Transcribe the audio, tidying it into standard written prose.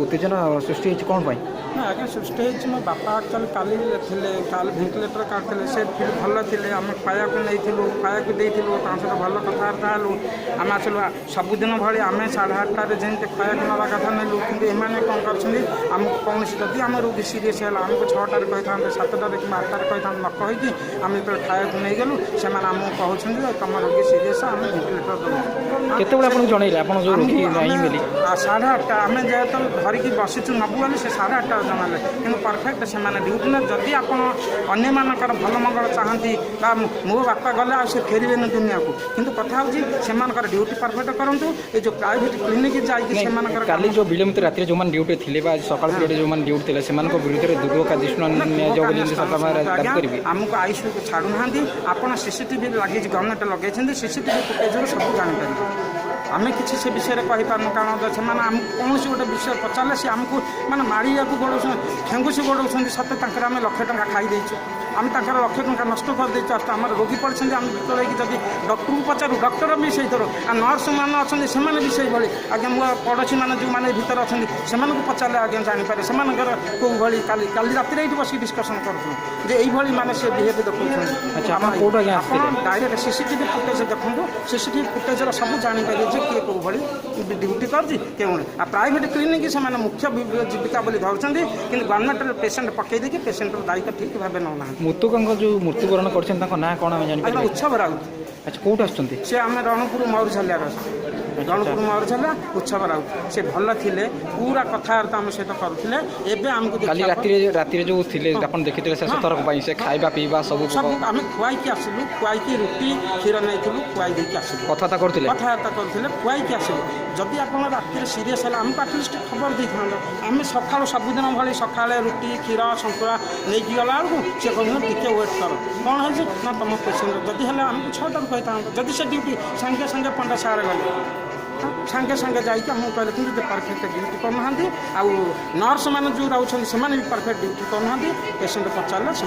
उत्तेजना सृष्टि होती कौन पाई ना आगे सृष्टि होती मो बापा आक्चुअली काली काल भेंटिलेटर काटते से भल थे आम खाया नहीं खाया देलु सहित भल कथबार्ता हलु आम आसलु सबुदिन भाई आम 8:30 जमी खाया नवा कथा नेलु कि एम कौन करमको कौन जदि आम रोगी सीरीयस है आमको 6टार कही था 7टार कि 8टार कही था न कहीकि आम जो खाया नहीं गलु से आमको कहते तुम रोगी सीरीयस आम भेंटिलेटर दूँ केत जनइले आप जो रोगी नहीं मिली 8:30 आम जेहतु धरिकी बसीचु नबू बोली से 8:30 जनाले कि परफेक्ट से ड्यूटी ना जदि आप अन्य मानकर भल मंगल चाहती मो बापा गले आ फेरबे दुनिया को किंतु कथा होकर ड्यूटी परफेक्ट करूँ ये जो प्राइवेट क्लिनिक जाकर काली जो विलंबित राति जो ड्यूटी थे सकाल पीरियड जो ड्यूटी थे से विरुद्ध दुर्ग कार्यान्वयन आमको आईसीयू को छाड़ू ना आपड़ सीसीटीवी लगे गवर्नमेंट लगे सीसीटीवी फुटेज सब जानीपर आम किसी से विषय में कहीपार कारण से कौन गोटे विषय पचारे सी आमको माने मारिया गोड़ ठेंगुसी गोड़ सत आम 1,00,000 टଙ୍କା खाईदेचु आम तर 1,00,000 टଙ୍କା नष्ट करदेचु आम रोगी पड़े आम जब डॉक्टर को पचारू डॉक्टर भी से थर नर्स मैंने अच्छा से भी से भाई आज्ञा मो पड़ोशी मैंने जो मैंने भर अच्छा से पचारे आज्ञा जानीपर से कौ भाई काली राति ये बस डिस्कसन करूँ जे यही माने से बिहेव देखते आप डायरेक्ट सीसीटीवी फुटेज देखूँ सीसीटीवी फुटेज सब जानीपर किए कौ भाई ड्यूटी कर प्राइवेट क्लिनिक से मुख्य जीविका बोली धरछन कि गवर्नमेंट पेसेंट पकईदे पेसेंट दायित्व ठीक भाव नौना मृतक जो मृत्युवरण कर उत्सव राउत अच्छा कौट आम से आम रणपुर मयूरझालिया रणपुर मयूरझालिया उत्सव राउत से भल थे पूरा कथबार्ता आम सहित करुले एवं आमको राति जो थे देखी शेष थरक से खाଇବା पीवा सब सब आम खुआई आसलु खुआई रुटी क्षीर नहीं खुआई देकी आसलु कथबार्ता करुले खुआई आसलु जदि आप राति सीरीयस है आमको आटलिस्ट खबर दे था आम सका सबुदिन भाई सका रुटी क्षीर सतुला नहीं गला बेलू सी कहूँ टे वेट कर कौन है ना तुम पेसेंट जदि है आमको 6टार कही था जदि से ड्यूटी सागे सागे पंडा सारे गले सागे सागे जाइए आमको कहले कि परफेक्ट ड्यूटी करना आउ नर्स मैंने जो रोच से भी परफेक्ट ड्यूटी करना पेसेंट पचारे से